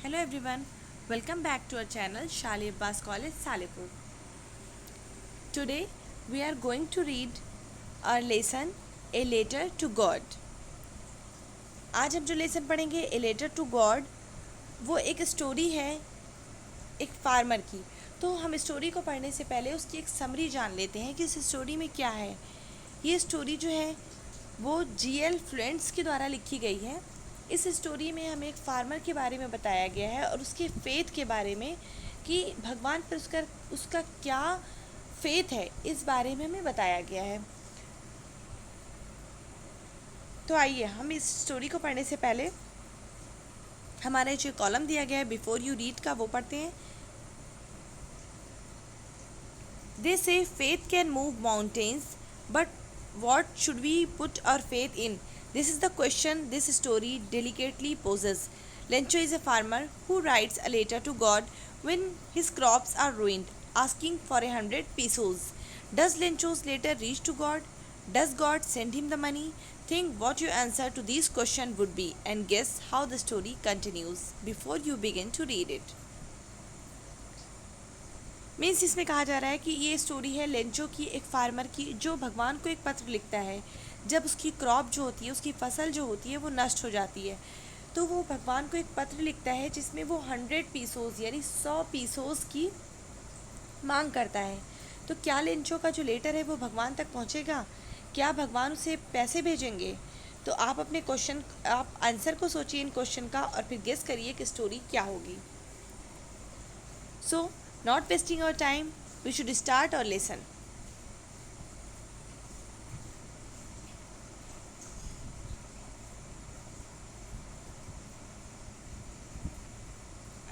Hello everyone, welcome back to our channel Shali Abbas College Salipur. Today we are going to read our lesson A Letter to God. आज हम जो lesson पढ़ेंगे A Letter to God वो एक story है एक farmer की। तो हम स्टोरी को पढ़ने से पहले उसकी एक समरी जान लेते हैं कि इस स्टोरी में क्या है। ये स्टोरी जो है वो G.L. फ्लेंट्स के द्वारा लिखी गई है। इस स्टोरी में हमें एक फार्मर के बारे में बताया गया है और उसके फेथ के बारे में कि भगवान पर उसका क्या फेथ है, इस बारे में हमें बताया गया है। तो आइए हम इस स्टोरी को पढ़ने से पहले हमारा जो कॉलम दिया गया है बिफोर यू रीड का वो पढ़ते हैं। They say faith can move mountains, but what should we put our faith in? This is the question this story delicately poses. Lencho is a farmer who writes a letter to God when his crops are ruined, asking for 100 pesos. Does Lencho's letter reach to God? Does God send him the money? Think what your answer to these questions would be and guess how the story continues before you begin to read it. Means इसमें कहा जा रहा है कि ये story है Lencho की, एक फार्मर की, जो भगवान को एक पत्र लिखता है जब उसकी क्रॉप जो होती है, उसकी फसल जो होती है वो नष्ट हो जाती है। तो वो भगवान को एक पत्र लिखता है जिसमें वो 100 पीसोस यानी 100 पीसोस की मांग करता है। तो क्या लेंचो का जो लेटर है वो भगवान तक पहुंचेगा? क्या भगवान उसे पैसे भेजेंगे? तो आप अपने क्वेश्चन, आप आंसर को सोचिए इन क्वेश्चन का और फिर गेस करिए कि स्टोरी क्या होगी। सो not wasting our time, we should start our lesson.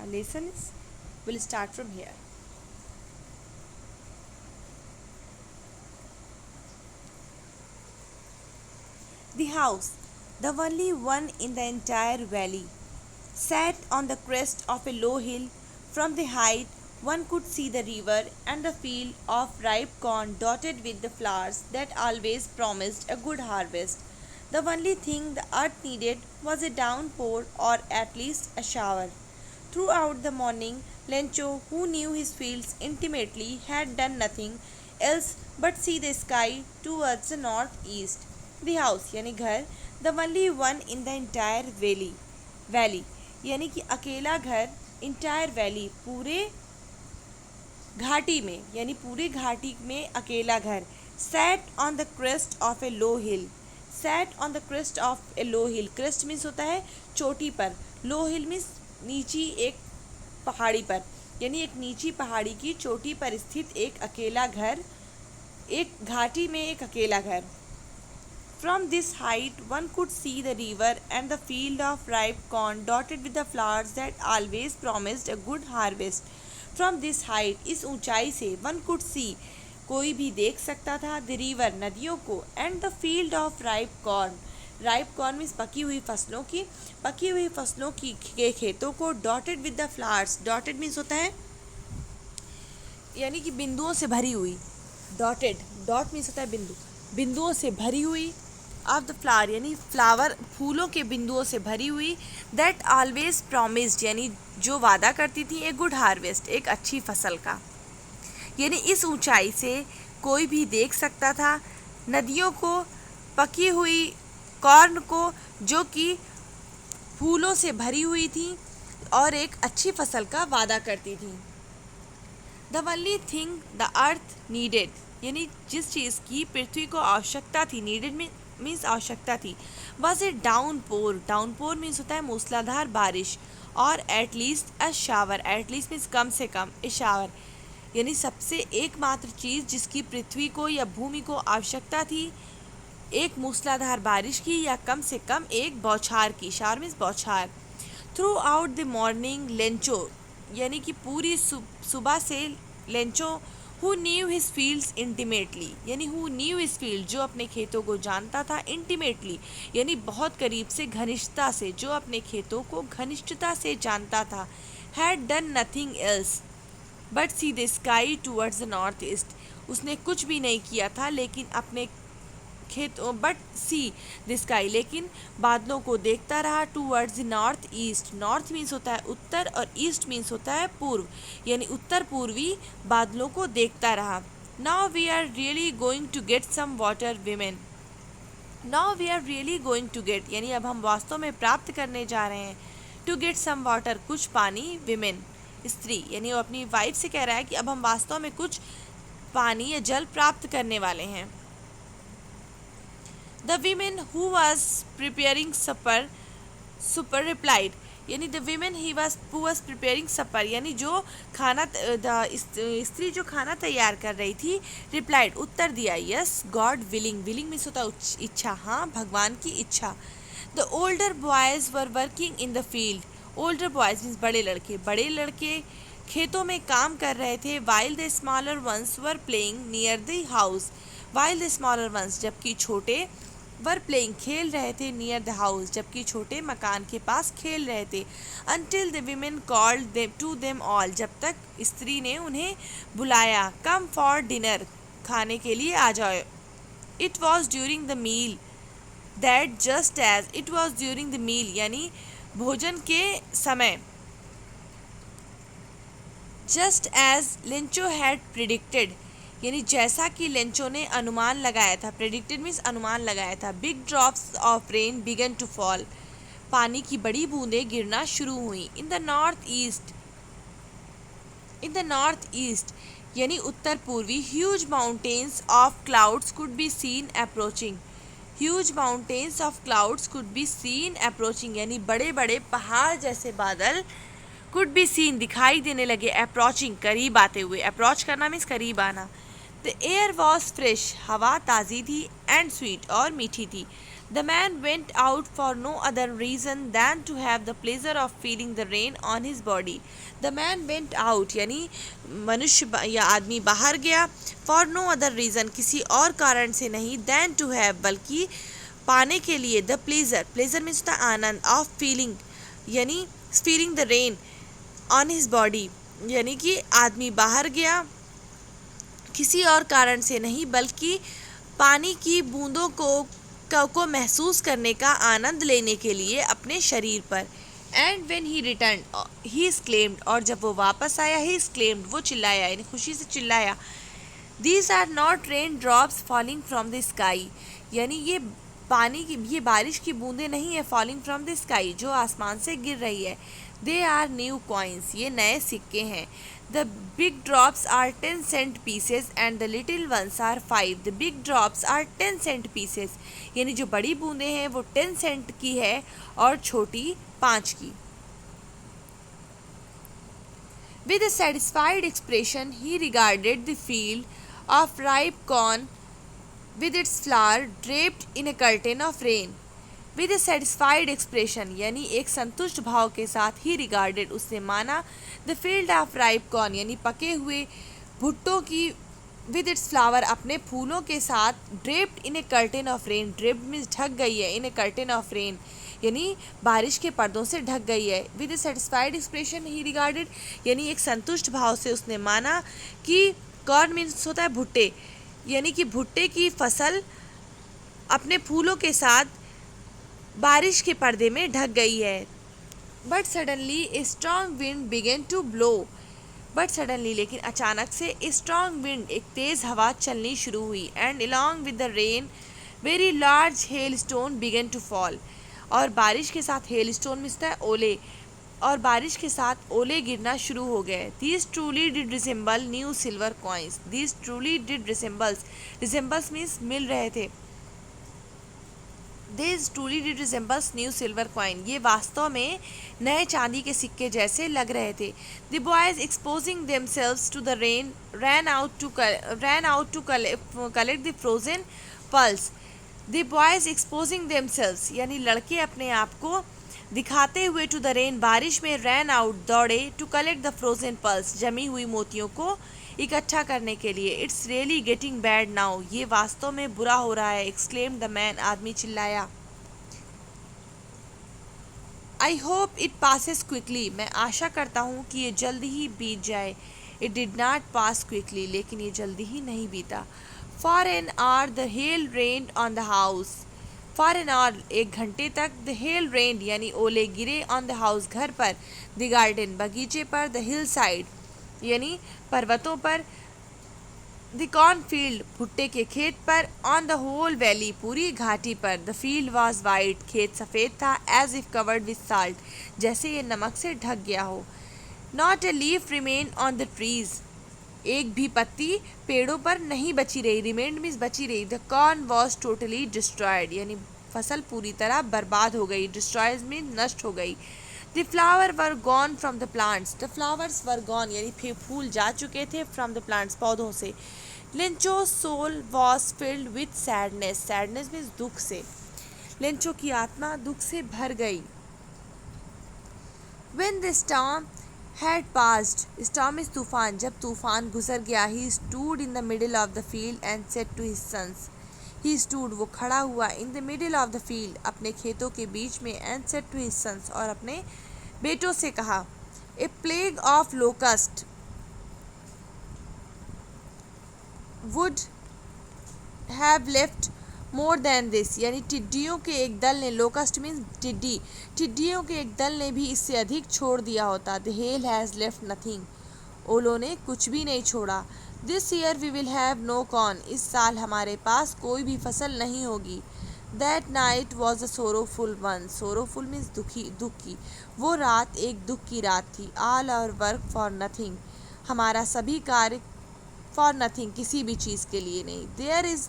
Our lesson will start from here. The house, the only one in the entire valley, sat on the crest of a low hill. From the height, one could see the river and the field of ripe corn dotted with the flowers that always promised a good harvest. The only thing the earth needed was a downpour or at least a shower. Throughout the morning, Lencho, who knew his fields intimately, had done nothing else but see the sky towards the northeast. The house यानी घर, the only one in the entire valley यानी कि अकेला घर, entire valley पूरे घाटी में यानी पूरी घाटी में अकेला घर। Sat on the crest of a low hill. Sat on the crest of a low hill. Crest means होता है चोटी पर, low hill मीन्स नीची एक पहाड़ी पर, यानी एक नीची पहाड़ी की चोटी पर स्थित एक अकेला घर, एक घाटी में एक अकेला घर। From this height one could see the river and the field of ripe corn dotted with the flowers that always promised a good harvest. From this height, इस ऊंचाई से one could see, कोई भी देख सकता था, the river नदियों को, and the field of ripe corn, ripe corn means पकी हुई फसलों की, पकी हुई फसलों की के खेतों को, dotted with the flowers, dotted means होता है यानी कि बिंदुओं से भरी हुई, dotted, dot मीन्स होता है बिंदु, बिंदुओं से भरी हुई, ऑफ द फ्लावर यानी फ्लावर फूलों के बिंदुओं से भरी हुई, दैट ऑलवेज प्रॉमिस्ड यानी जो वादा करती थी ए गुड हार्वेस्ट एक अच्छी फसल का। यानी इस ऊंचाई से कोई भी देख सकता था नदियों को, पकी हुई कॉर्न को जो कि फूलों से भरी हुई थी और एक अच्छी फसल का वादा करती थी। The only thing the earth needed यानी जिस चीज़ की पृथ्वी को आवश्यकता थी, नीडेड मीन्स आवश्यकता थी, was a downpour, downpour means होता है मूसलाधार बारिश, और at least a shower, at least means कम से कम, ए शावर यानी सबसे एकमात्र चीज़ जिसकी पृथ्वी को या भूमि को आवश्यकता थी, एक मूसलाधार बारिश की या कम से कम एक बौछार की, शावर मीन्स बौछार। Through out the morning Lencho यानी कि पूरी सुबह से Lencho, who knew his fields intimately यानी हु न्यू हिज फील्ड जो अपने खेतों को जानता था, इंटीमेटली यानी बहुत करीब से, घनिष्ठता से, जो अपने खेतों को घनिष्ठता से जानता था, had done nothing else but see the sky towards the north east, उसने कुछ भी नहीं किया था लेकिन अपने खेतों बट सी द स्काई, लेकिन बादलों को देखता रहा towards the north east. North means होता है उत्तर और ईस्ट मीन्स होता है पूर्व, यानी उत्तर पूर्वी बादलों को देखता रहा। Now we are really going to get some water women. Now we are really going to get, यानी अब हम वास्तव में प्राप्त करने जा रहे हैं। टू गेट सम वाटर, कुछ पानी, विमेन स्त्री, यानी वो अपनी वाइफ से कह रहा है कि अब हम वास्तव में कुछ पानी या जल प्राप्त करने वाले हैं। The women who was preparing supper replied, यानी the women who was preparing supper, यानी जो खाना स्त्री जो खाना तैयार कर रही थी, रिप्लाइड उत्तर दिया, yes God willing. Willing means होता है इच्छा, हाँ भगवान की इच्छा। The older boys were working in the field. Older boys means बड़े लड़के खेतों में काम कर रहे थे। While the smaller ones were playing near the house. While the smaller once, जबकि छोटे, वर प्लेइंग खेल रहे थे, नियर द हाउस, जबकि छोटे मकान के पास खेल रहे थे। Until the women called to them all, जब तक स्त्री ने उन्हें बुलाया, कम फॉर डिनर, खाने के लिए आ जाओ। It was during the meal that just as, it was during the meal, यानी भोजन के समय, just as Lencho had predicted, यानी जैसा कि लेंचो ने अनुमान लगाया था। प्रेडिक्टेड मीन्स अनुमान लगाया था। Big drops of rain began to fall, पानी की बड़ी बूंदें गिरना शुरू हुई। इन द नॉर्थ ईस्ट, यानी उत्तर पूर्वी, huge mountains of clouds could be seen approaching. Huge mountains of clouds could be seen approaching, यानी बड़े बड़े पहाड़ जैसे बादल, कुड बी सीन दिखाई देने लगे, अप्रोचिंग करीब आते हुए। अप्रोच करना मीन्स करीब आना। द एयर वॉज फ्रेश, हवा ताज़ी थी, एंड स्वीट और मीठी थी। The man went out for no other reason than to have the pleasure of feeling the rain on his body. The man went out, यानी मनुष्य या आदमी बाहर गया, फॉर नो अदर रीज़न, किसी और कारण से नहीं, दैन टू हैव, बल्कि पाने के लिए, द प्लेजर, प्लेजर मीन्स होता है आनंद, ऑफ फीलिंग, यानी feeling the rain on his body, यानी कि आदमी बाहर गया किसी और कारण से नहीं, बल्कि पानी की बूंदों को महसूस करने का आनंद लेने के लिए अपने शरीर पर। And when he return he exclaimed, और जब वो वापस आया, ही exclaimed, वो चिल्लाया, यानी खुशी से चिल्लाया, these are not raindrops falling from the sky, यानी ये बारिश की बूंदें नहीं है, फॉलिंग फ्रॉम द स्काई, जो आसमान से गिर रही है। दे आर न्यू कॉइन्स, ये नए सिक्के हैं। The big drops are 10 cent pieces and the little ones are 5। The big drops are 10 cent pieces, यानी जो बड़ी बूंदें हैं वो 10 सेंट की है और छोटी 5 की। With a satisfied expression, he regarded the field of ripe corn with its flower draped in a curtain of rain. With a satisfied expression, यानी एक संतुष्ट भाव के साथ, ही regarded, उसने माना, the field of ripe corn, यानी पके हुए भुट्टों की, with its flower, अपने फूलों के साथ, draped in a curtain of rain, draped means ढक गई है, in a curtain of rain, यानी बारिश के पर्दों से ढक गई है। With A satisfied expression he regarded, यानी एक संतुष्ट भाव से उसने माना कि कॉर्न मीन्स होता है भुट्टे, यानी कि भुट्टे की फसल अपने फूलों के साथ बारिश के पर्दे में ढक गई है। But suddenly a strong wind began to blow, but suddenly, लेकिन अचानक से, ए स्ट्रॉन्ग विंड, एक तेज़ हवा चलनी शुरू हुई, and along with the rain very large hailstone began to fall, और बारिश के साथ हेल स्टोन मिलता है ओले, और बारिश के साथ ओले गिरना शुरू हो गए। These truly did resemble new silver coins, these truly did resembles means मिल रहे थे, these truly did resembles new silver coin, ये वास्तव में नए चांदी के सिक्के जैसे लग रहे थे। The boys exposing themselves to the rain ran out to collect the frozen pearls. The boys exposing themselves, यानी लड़के अपने आप को दिखाते हुए, टू द रेन, बारिश में, रैन आउट, दौड़े, to collect the frozen pearls, जमी हुई मोतियों को इकट्ठा करने के लिए। It's really getting bad now, ये वास्तव में बुरा हो रहा है। एक्सक्लेम्ड द मैन, आदमी चिल्लाया। I hope it passes quickly, मैं आशा करता हूँ कि ये जल्दी ही बीत जाए। It did not pass quickly, लेकिन ये जल्दी ही नहीं बीता। For an hour the hail rained on the house. For an hour, एक घंटे तक the hail rained यानी ओले गिरे on the house घर पर, the garden बगीचे पर, the hillside यानी पर्वतों पर, the cornfield भुट्टे के खेत पर, on the whole valley पूरी घाटी पर, the field was white खेत सफ़ेद था, as if covered with salt जैसे ये नमक से ढक गया हो. Not a leaf remained on the trees. एक भी पत्ती पेड़ों पर नहीं बची रही. रिमेंड मीन्स बची रही. The corn was totally destroyed यानी फसल पूरी तरह बर्बाद हो गई. डिस्ट्रॉयज मीन नष्ट हो गई. The flower were gone from the plants. The flowers were gone यानी फूल जा चुके थे फ्रॉम द प्लांट्स पौधों से. Lencho soul was filled with sadness. Sadness means दुख से. लेंचो की आत्मा दुख से भर गई. When the storm had passed, storm is तूफान. जब तूफान गुजर गया, he stood in the middle of the field and said to his sons. He stood वो खड़ा हुआ in the middle of the field अपने खेतों के बीच में and said to his sons और अपने बेटों से कहा. A plague of locust would have left more than this यानी टिड्डियों के एक दल ने. लोकस्ट मीन्स टिड्डी. टिड्डियों के एक दल ने भी इससे अधिक छोड़ दिया होता. The hail has left nothing. ओलों ने कुछ भी नहीं छोड़ा. This year we will have no corn. इस साल हमारे पास कोई भी फसल नहीं होगी. That night was a sorrowful one. Sorrowful means दुख की. वो रात एक दुख की रात थी. All our work for nothing. हमारा सभी कार्य फॉर नथिंग किसी भी चीज़ के लिए नहीं. There is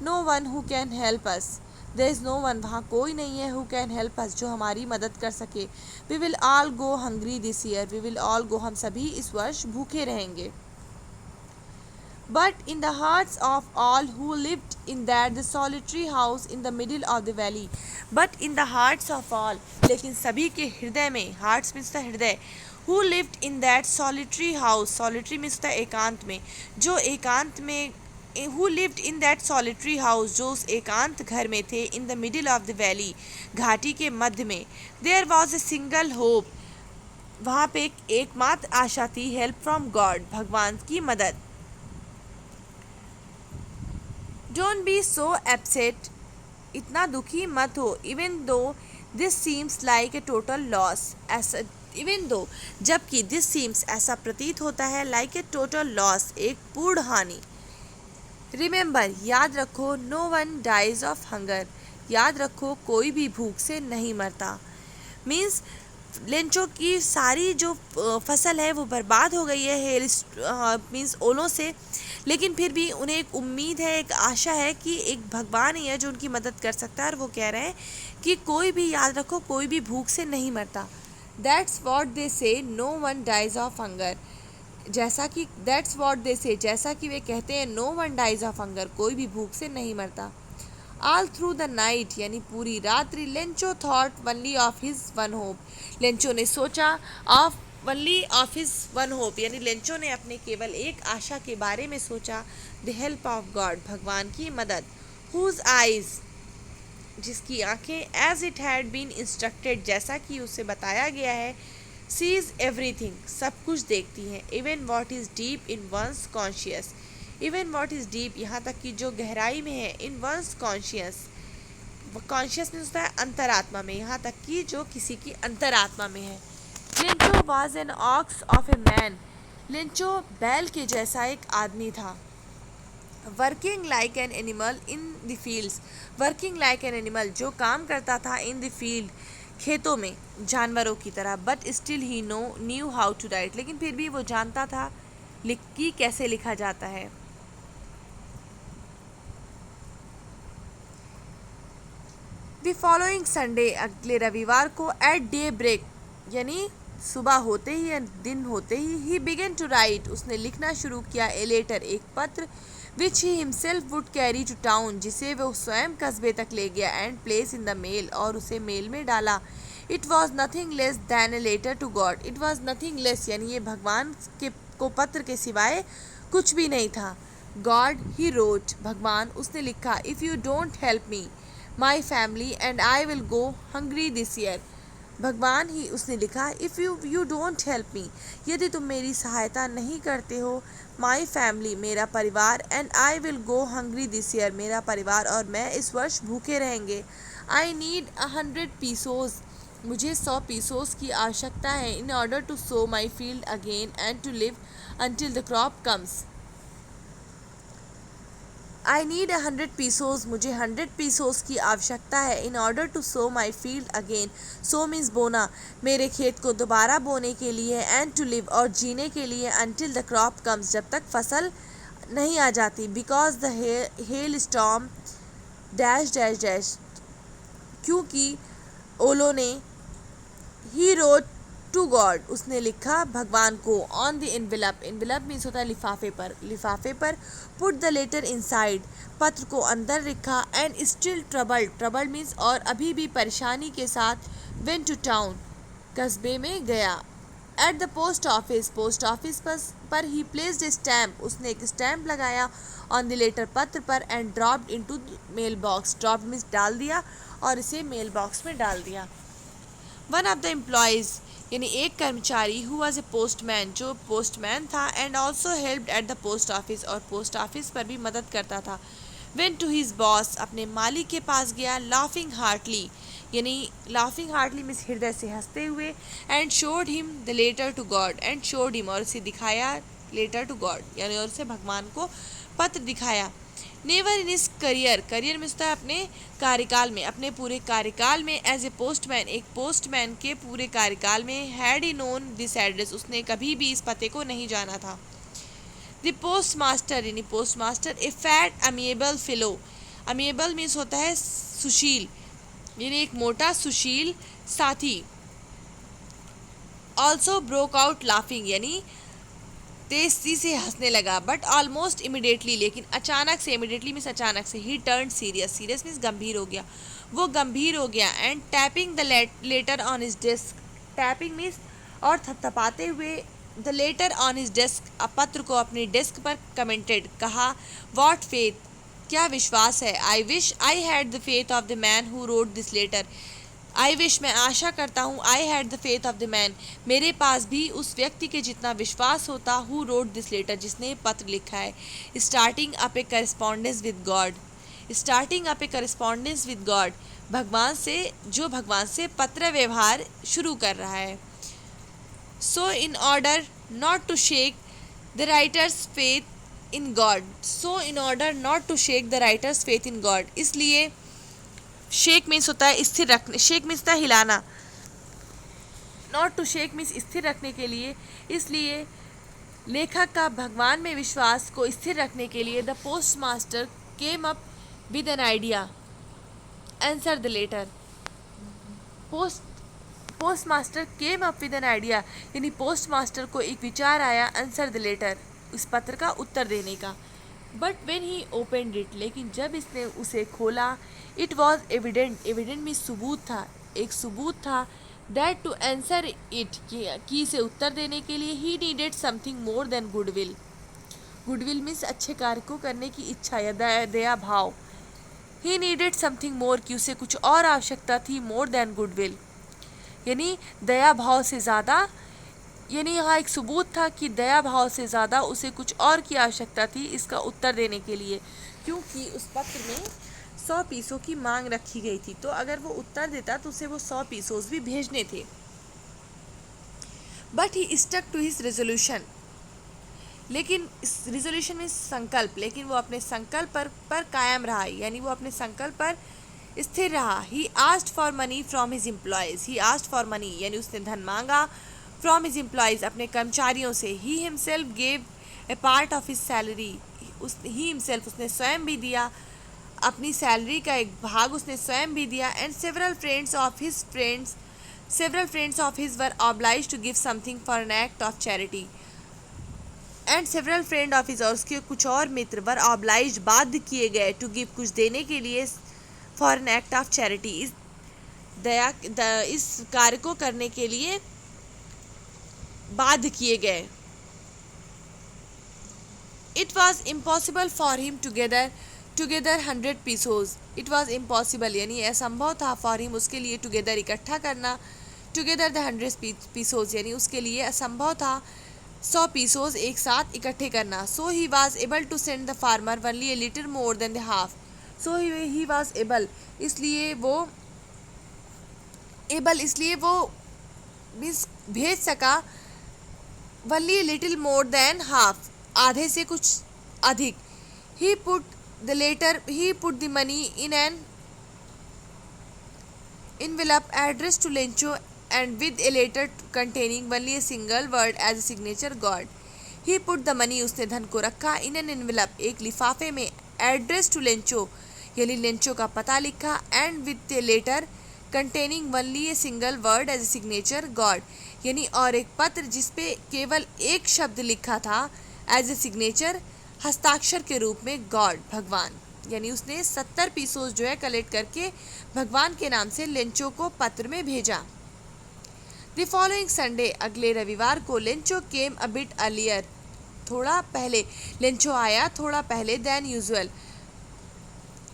no one who can help us. There is no one वहाँ कोई नहीं है हु कैन हेल्प अस जो हमारी मदद कर सके. We will all go hungry this year. We will all go हम सभी इस वर्ष भूखे रहेंगे. But in the hearts of all who lived in that the solitary house in the middle of the valley. But in the hearts of all लेकिन सभी के हृदय में. हार्ट्स मीन्स द हृदय. Who lived in that solitary house. Solitary means the एकांत में. जो एकांत में who lived in that solitary house जो उस एकांत घर में थे. in the middle of the valley घाटी के मध्य में. there was a single hope वहाँ पे एकमात्र आशा थी. help from God भगवान की मदद. don't be so upset इतना दुखी मत हो. even though this seems like a total loss ऐसा even though जबकि this seems ऐसा प्रतीत होता है like a total loss एक पूर्ण हानि. रिमेंबर याद रखो. No one dies of hunger. याद रखो कोई भी भूख से नहीं मरता. मीन्स लेंचो की सारी जो फसल है वो बर्बाद हो गई है हेल मीन्स ओलों से. लेकिन फिर भी उन्हें एक उम्मीद है, एक आशा है कि एक भगवान ही है जो उनकी मदद कर सकता है. और वो कह रहे हैं कि कोई भी याद रखो कोई भी भूख से नहीं मरता. That's what they say no one dies of hunger. जैसा कि दैट्स वॉट दे से जैसा कि वे कहते हैं no one dies of hunger कोई भी भूख से नहीं मरता. ऑल थ्रू द नाइट यानी पूरी रात्रि. Lencho thought only of his one hope. Lencho ने सोचा of only of his one hope यानी लेंचो ने अपने केवल एक आशा के बारे में सोचा. द हेल्प ऑफ गॉड भगवान की मदद. हुज आइज जिसकी आंखें as it had been instructed जैसा कि उसे बताया गया है. सीज एवरीथिंग सब कुछ देखती हैं. Even what is deep in one's conscious. Even what is deep यहाँ तक कि जो गहराई में है. In one's conscious. Conscious means होता है अंतरात्मा में. यहाँ तक कि जो किसी की अंतरात्मा में है. Lencho was an ox of a man. Lencho बैल के जैसा एक आदमी था. Working like an animal in the fields. Working like an animal जो काम करता था इन द फील्ड खेतों में जानवरों की तरह. But still he knew how to write लेकिन फिर भी वो जानता था कि कैसे लिखा जाता है. द फॉलोइंग संडे अगले रविवार को एट डे ब्रेक यानी सुबह होते ही या दिन होते ही बिगन टू राइट उसने लिखना शुरू किया. ए लेटर एक पत्र. Which he himself would carry to town जिसे वह स्वयं कस्बे तक ले गया. And place in the mail और उसे मेल में डाला. It was nothing less than a letter to God. It was nothing less यानी ये भगवान के को पत्र के सिवाय कुछ भी नहीं था. गॉड ही रोट भगवान उसने लिखा. If you don't help me my family and I will go hungry this year. भगवान ही, उसने लिखा, if you don't help me, यदि तुम मेरी सहायता नहीं करते हो, माई फैमिली, मेरा परिवार, and I will go hungry this year, मेरा परिवार और मैं इस वर्ष भूखे रहेंगे। आई नीड 100 पीसोज, मुझे 100 पीसोज की आवश्यकता है, in order to sow my field again and to live until the crop comes. I need 100 pesos, मुझे 100 पीसोज की आवश्यकता है, in order to sow my field again, sow means बोना, मेरे खेत को दोबारा बोने के लिए, एंड टू लिव और जीने के लिए, until the crop comes जब तक फसल नहीं आ जाती, because the hell storm dash dash dash, क्योंकि ओलों ने, ही रोट टू गॉड, उसने लिखा भगवान को, on the envelope, envelope means होता है लिफाफे पर, लिफाफे पर, पुट द लेटर इनसाइड, पत्र को अंदर रखा, and still troubled, troubled means और अभी भी परेशानी के साथ, वेंट टू टाउन, कस्बे में गया, at the post office, post office पर ही प्लेस्ड ए स्टैम्प, उसने एक स्टैम्प लगाया, ऑन द लेटर, पत्र पर, and dropped into mailbox, dropped means डाल दिया और इसे मेल बॉक्स में डाल दिया। वन ऑफ द एम्प्लॉयज़, यानी एक कर्मचारी, हु वॉज ए पोस्टमैन, जो पोस्टमैन था, and also helped at the post office, और पोस्ट ऑफिस पर भी मदद करता था, वेंट टू हिज बॉस, अपने मालिक के पास गया, लाफिंग हार्टली, यानी लाफिंग हार्टली मीन्स हृदय से हंसते हुए, and showed him the letter to God, and showed him और उसे दिखाया, लेटर टू गॉड यानी और उसे भगवान को पत्र दिखाया। Never in his career, career में होता है अपने कार्यकाल में, अपने पूरे कार्यकाल में, एज ए पोस्टमैन, एक पोस्टमैन के पूरे कार्यकाल में, had he known this address, उसने कभी भी इस पते को नहीं जाना था। द पोस्ट मास्टर, यानी पोस्ट मास्टर, ए फैट अमिएबल फेलो, अमिएबल मीन्स होता है सुशील, यानी एक मोटा सुशील साथी, ऑल्सो ब्रोक आउट लाफिंग, यानी तेजी से हंसने लगा, बट ऑलमोस्ट इमिडिएटली, लेकिन अचानक से, इमिडिएटली मीन्स अचानक से, ही टर्न सीरियस, सीरियस मीन्स गंभीर हो गया, वो गंभीर हो गया, and tapping the later on his desk, tapping means और थपथपाते हुए, the later on his desk, पत्र को अपनी डेस्क पर कमेंटेड, कहा, व्हाट फेथ, क्या विश्वास है, I wish I had the faith of the man who wrote this letter, I wish, मैं आशा करता हूँ, I had the faith of the man, मेरे पास भी उस व्यक्ति के जितना विश्वास होता, हु रोट दिस लेटर, जिसने पत्र लिखा है, starting up A correspondence with God, starting up A correspondence with God, भगवान से, जो भगवान से पत्र व्यवहार शुरू कर रहा है। So in order not to shake the writer's faith in God, so in order not to shake the writer's faith in God, इसलिए शेक मीन्स होता है स्थिर रखने, शेक मीन्स होता है हिलाना, नॉट टू शेक मीन्स स्थिर रखने के लिए, इसलिए लेखक का भगवान में विश्वास को स्थिर रखने के लिए, the postmaster came up with an idea, answer the letter, postmaster came up with an idea, यानी पोस्ट मास्टर को एक विचार आया, आंसर द लेटर, उस पत्र का उत्तर देने का, but when he opened it, लेकिन जब इसने उसे खोला, इट वॉज एविडेंट, एविडेंट में सबूत था, एक सबूत था, दैट टू आंसर इट, कि इसे उत्तर देने के लिए, he needed something more than goodwill, goodwill means अच्छे कार्य को करने की इच्छा या दया भाव, ही नीडेड समथिंग मोर, कि उसे कुछ और आवश्यकता थी, मोर देन गुडविल, यानी दया भाव से ज़्यादा, यानी यहाँ एक सबूत था कि दया भाव से ज़्यादा उसे कुछ और की आवश्यकता थी इसका उत्तर देने के लिए, क्योंकि उस पत्र में 100 पीसों की मांग रखी गई थी, तो अगर वो उत्तर देता तो उसे वो 100 पीसोस भी भेजने थे, but he stuck to his resolution, लेकिन रिजोल्यूशन में संकल्प, लेकिन वो अपने संकल्प पर कायम रहा, यानी वो अपने संकल्प पर स्थिर रहा। He asked for money from his employees, he asked for money, यानी उसने धन मांगा, फ्रॉम हिज एम्प्लॉयज़, अपने कर्मचारियों से, he himself gave a part of his salary, he himself, उसने स्वयं भी दिया, अपनी सैलरी का एक भाग उसने स्वयं भी दिया, and several friends of his were obliged to give something for an act of charity, and several friend of his, और उसके कुछ और मित्र, वर ऑब्लाइज, बाध्य किए गए, टू गिव, कुछ देने के लिए, for an act of charity, इस कार्य को करने के लिए बाध्य किए गए। It was impossible for him together 100 pesos, it was impossible, यानी असंभव था, फॉर हिम, उसके लिए, टुगेदर, इकट्ठा करना, टुगेदर द 100 पीसोज, यानी उसके लिए असंभव था 100 पीसोज एक साथ इकट्ठे करना. So he was able to send the farmer only a little more than the half. So he was able, इसलिए वो मीन्स भेज सका only a little more than half, आधे से कुछ अधिक. He put the money in an envelope addressed to Lencho and with a letter containing only a single word as a signature God. He put the money, उसने धन को रखा, in an envelope, एक लिफाफे में, addressed to Lencho, यानी Lencho का पता लिखा, and with a letter containing only a single word as a signature God, यानी और एक पत्र जिसपे केवल एक शब्द लिखा था as a signature, हस्ताक्षर के रूप में, God, भगवान. यानी उसने 70 पीसोस जो है कलेक्ट करके भगवान के नाम से लेंचो को पत्र में भेजा. द फॉलोइंग संडे, अगले रविवार को, Lencho came a bit earlier, थोड़ा पहले, लेंचो आया थोड़ा पहले देन यूजुअल,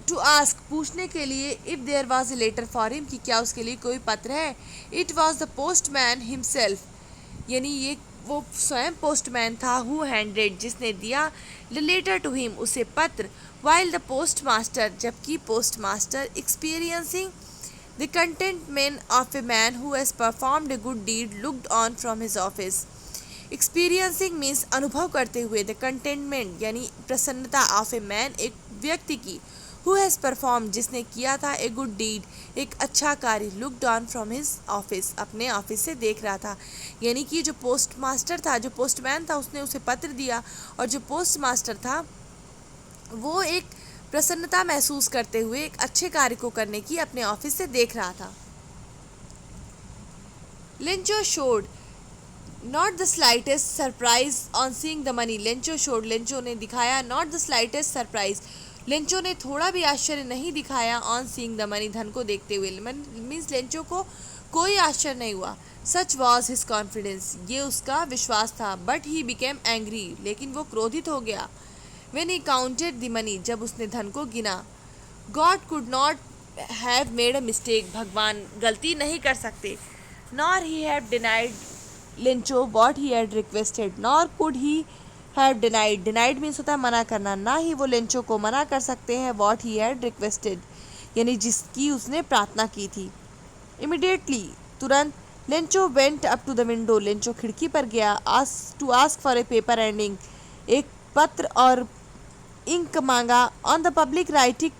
टू आस्क, पूछने के लिए, if there was a letter for him, कि क्या उसके लिए कोई पत्र है. It was the postman himself, यानी ये वो स्वयं पोस्टमैन था, हु हैंडेड, जिसने दिया, द लेटर टू हिम, उसे पत्र, while the postmaster, जबकि postmaster, experiencing the contentment of a man who has performed a good deed, looked on from his office. experiencing means अनुभव करते हुए, the contentment यानी प्रसन्नता, of a man एक व्यक्ति की, who has performed जिसने किया था, a good deed एक अच्छा कार्य, looked on from his office अपने ऑफिस से देख रहा था. यानी कि जो पोस्टमास्टर था, जो पोस्टमैन था, उसने उसे पत्र दिया, और जो पोस्टमास्टर था वो एक प्रसन्नता महसूस करते हुए एक अच्छे कार्य को करने की अपने ऑफिस से देख रहा था. Lencho showed not the slightest surprise on seeing the money. Lencho showed, Lencho ने दिखाया, not the slightest surprise, Lencho ने थोड़ा भी आश्चर्य नहीं दिखाया, ऑन सीइंग द मनी, धन को देखते हुए, मीन्स लेंचो को कोई आश्चर्य नहीं हुआ. सच वॉज हिज कॉन्फिडेंस, ये उसका विश्वास था. बट ही बिकेम एंग्री, लेकिन वो क्रोधित हो गया. When he counted the money, जब उसने धन को गिना. God could not have made a mistake, भगवान गलती नहीं कर सकते. Nor he have denied Lencho what he had requested, nor could he have denied means होता है मना करना, ना ही वो लेंचो को मना कर सकते हैं what he had requested, यानी जिसकी उसने प्रार्थना की थी. Immediately, तुरंत, Lencho went up to the window, Lencho खिड़की पर गया, to ask for a paper and ink, एक पत्र और इंक मांगा. On the public writing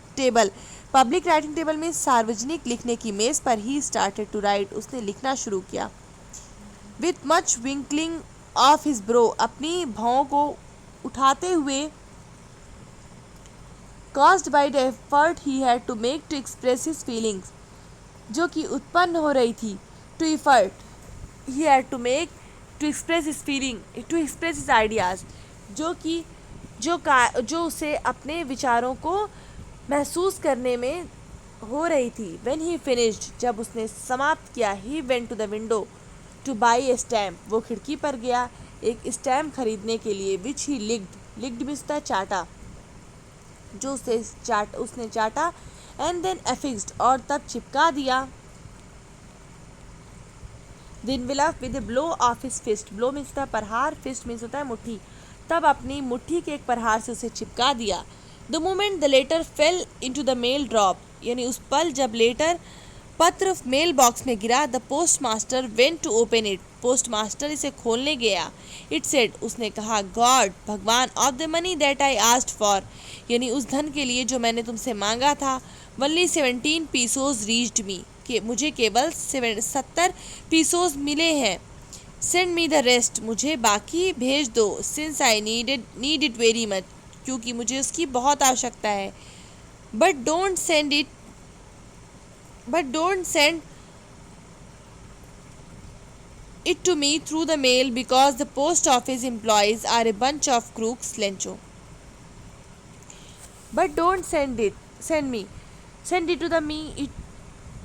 table में सार्वजनिक लिखने की मेज पर ही स्टार्टेड टू राइट, उसने लिखना शुरू किया. With much wrinkling of his brow, अपनी भौं को उठाते हुए, caused by the effort he had to make to express his feelings, जो कि उत्पन्न हो रही थी, to effort he had to make to express his feeling, to express his ideas, जो उसे अपने विचारों को महसूस करने में हो रही थी. व्हेन ही फिनिश्ड, जब उसने समाप्त किया, he went to the window to buy a stamp, वो खिड़की पर गया एक स्टैम्प खरीदने के लिए. विच ही लिक्ड मीन्स चाटा, जो उसने चाटा. एंड देन एफिक्स्ड, और तब चिपका दिया. The envelope with a blow of his fist, blow means होता है प्रहार, फिस्ट मीन्स होता है मुट्ठी, तब अपनी मुट्ठी के एक प्रहार से उसे चिपका दिया. The moment the letter fell into the mail drop, यानी उस पल जब लेटर पत्र मेल बॉक्स में गिरा. The postmaster went to open it, postmaster इसे खोलने गया. इट सेड, उसने कहा, गॉड, भगवान, of the money that I asked for, यानी उस धन के लिए जो मैंने तुमसे मांगा था. ओनली 17 पीसोज रीच्ड मी, कि मुझे केवल 70 पीसोज मिले हैं. सेंड मी द रेस्ट, मुझे बाकी भेज दो. Since I need it very much, क्योंकि मुझे उसकी बहुत आवश्यकता है. But don't send it to me through the mail because the post office employees are a bunch of crooks, Lencho. But don't send it to me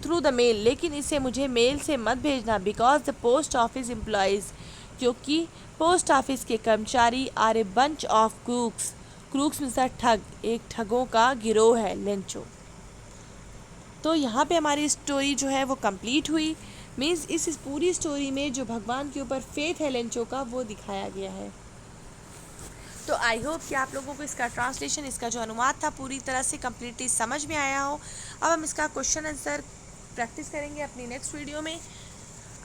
through the mail, लेकिन इसे मुझे mail से मत भेजना. because the post office employees, क्योंकि post office के कर्मचारी, are a bunch of crooks means ठग, एक ठगों का गिरोह है, लेंचो. तो यहाँ पे हमारी स्टोरी जो है वो कंप्लीट हुई. मीन्स इस पूरी स्टोरी में जो भगवान के ऊपर फेथ है लेंचो का वो दिखाया गया है। तो आई होप कि आप लोगों को इसका ट्रांसलेशन, इसका जो अनुवाद था पूरी तरह से कम्प्लीटली समझ में आया हो। अब हम इसका क्वेश्चन आंसर प्रैक्टिस करेंगे अपनी नेक्स्ट वीडियो में।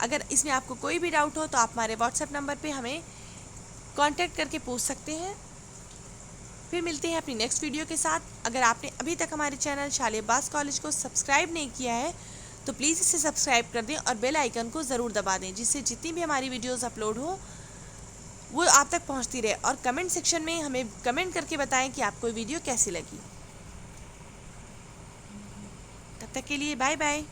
अगर इसमें आपको कोई भी डाउट हो तो आप हमारे व्हाट्सएप नंबर पे हमें कांटेक्ट करके पूछ सकते हैं। फिर मिलते हैं अपनी नेक्स्ट वीडियो के साथ। अगर आपने अभी तक हमारे चैनल शाले अब्बास कॉलेज को सब्सक्राइब नहीं किया है तो प्लीज़ इसे सब्सक्राइब कर दें और बेल आइकन को ज़रूर दबा दें, जिससे जितनी भी हमारी वीडियोस अपलोड हो वो आप तक पहुंचती रहे। और कमेंट सेक्शन में हमें कमेंट करके बताएं कि आपको वीडियो कैसी लगी। तब तक के लिए बाय बाय।